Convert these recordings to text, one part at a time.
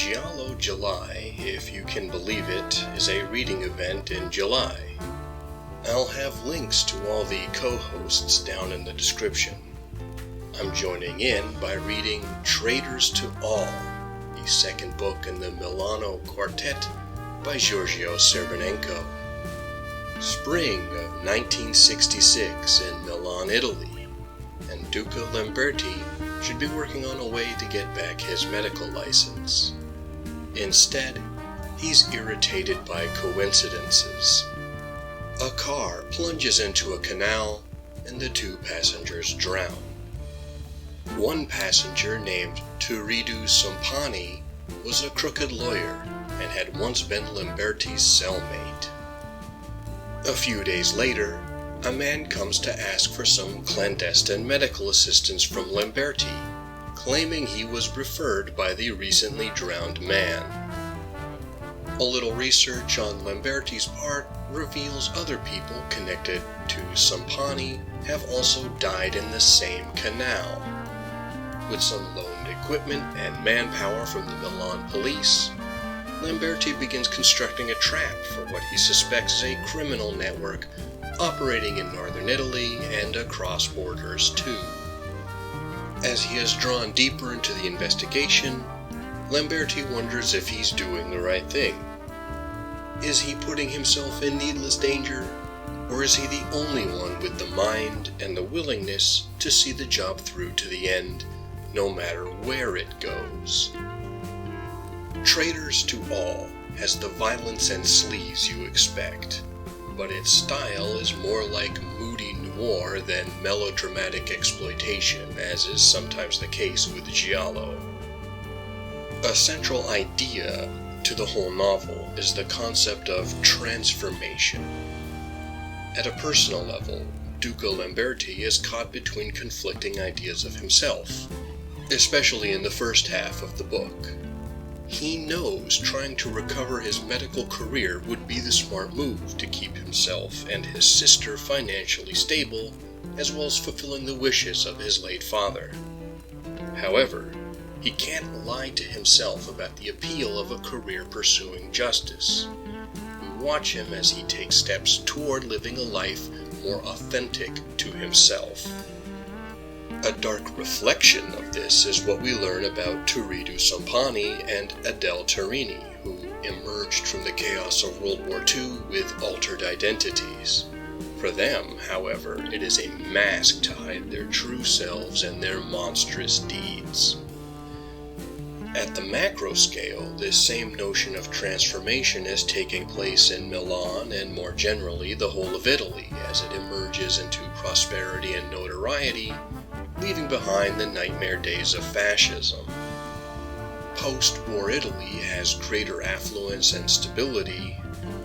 Giallo July, if you can believe it, is a reading event in July. I'll have links to all the co-hosts down in the description. I'm joining in by reading Traitors to All, the second book in the Milano Quartet by Giorgio Scerbanenco. Spring of 1966 in Milan, Italy, and Duca Lamberti should be working on a way to get back his medical license. Instead, he's irritated by coincidences. A car plunges into a canal, and the two passengers drown. One passenger, named Turiddu Sompani, was a crooked lawyer and had once been Lamberti's cellmate. A few days later, a man comes to ask for some clandestine medical assistance from Lamberti, claiming he was referred by the recently drowned man. A little research on Lamberti's part reveals other people connected to Sompani have also died in the same canal. With some loaned equipment and manpower from the Milan police, Lamberti begins constructing a trap for what he suspects is a criminal network operating in northern Italy and across borders too. As he has drawn deeper into the investigation, Lamberti wonders if he's doing the right thing. Is he putting himself in needless danger, or is he the only one with the mind and the willingness to see the job through to the end, no matter where it goes? Traitors to All has the violence and sleaze you expect, but its style is more like moody noir than melodramatic exploitation, as is sometimes the case with Giallo. A central idea to the whole novel is the concept of transformation. At a personal level, Duca Lamberti is caught between conflicting ideas of himself, especially in the first half of the book. He knows trying to recover his medical career would be the smart move to keep himself and his sister financially stable, as well as fulfilling the wishes of his late father. However, he can't lie to himself about the appeal of a career pursuing justice. We watch him as he takes steps toward living a life more authentic to himself. A dark reflection of this is what we learn about Turiddu Sompani and Adele Tarini, who emerged from the chaos of World War II with altered identities. For them, however, it is a mask to hide their true selves and their monstrous deeds. At the macro scale, this same notion of transformation is taking place in Milan and more generally the whole of Italy as it emerges into prosperity and notoriety, leaving behind the nightmare days of fascism. Post-war Italy has greater affluence and stability,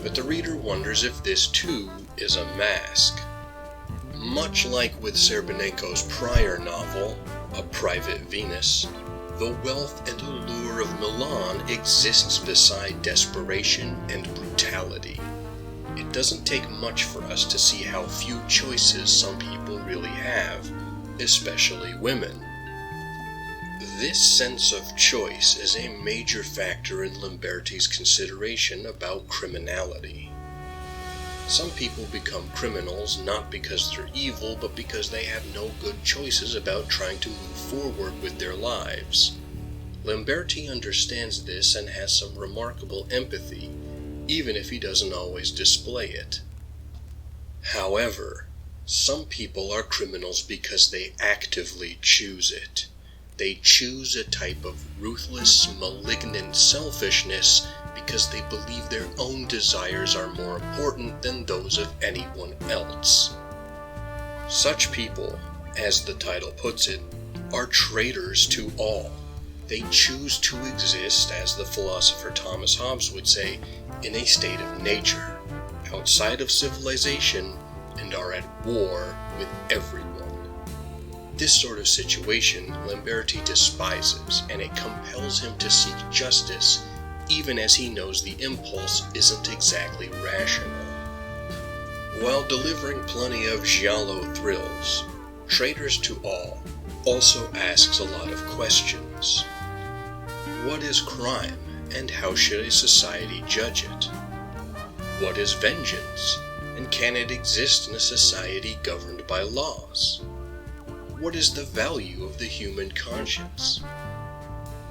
but the reader wonders if this too is a mask. Much like with Scerbanenko's prior novel, A Private Venus, the wealth and allure of Milan exists beside desperation and brutality. It doesn't take much for us to see how few choices some people really have, especially women. This sense of choice is a major factor in Lamberti's consideration about criminality. Some people become criminals not because they're evil, but because they have no good choices about trying to move forward with their lives. Lamberti understands this and has some remarkable empathy, even if he doesn't always display it. However, some people are criminals because they actively choose it. They choose a type of ruthless, malignant selfishness because they believe their own desires are more important than those of anyone else. Such people, as the title puts it, are traitors to all. They choose to exist, as the philosopher Thomas Hobbes would say, in a state of nature, outside of civilization, and are at war with everyone. This sort of situation Lamberti despises, and it compels him to seek justice, even as he knows the impulse isn't exactly rational. While delivering plenty of giallo thrills, Traitors to All also asks a lot of questions. What is crime, and how should a society judge it? What is vengeance, and can it exist in a society governed by laws? What is the value of the human conscience?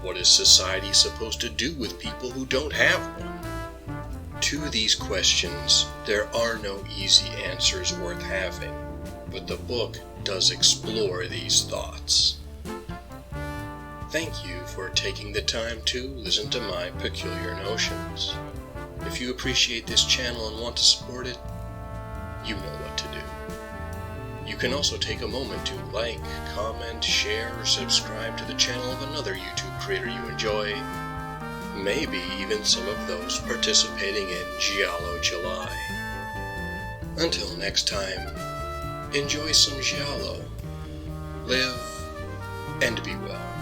What is society supposed to do with people who don't have one? To these questions, there are no easy answers worth having, but the book does explore these thoughts. Thank you for taking the time to listen to my peculiar notions. If you appreciate this channel and want to support it, you know what to do. You can also take a moment to like, comment, share, or subscribe to the channel of another YouTube creator you enjoy, maybe even some of those participating in Giallo July. Until next time, enjoy some Giallo, live, and be well.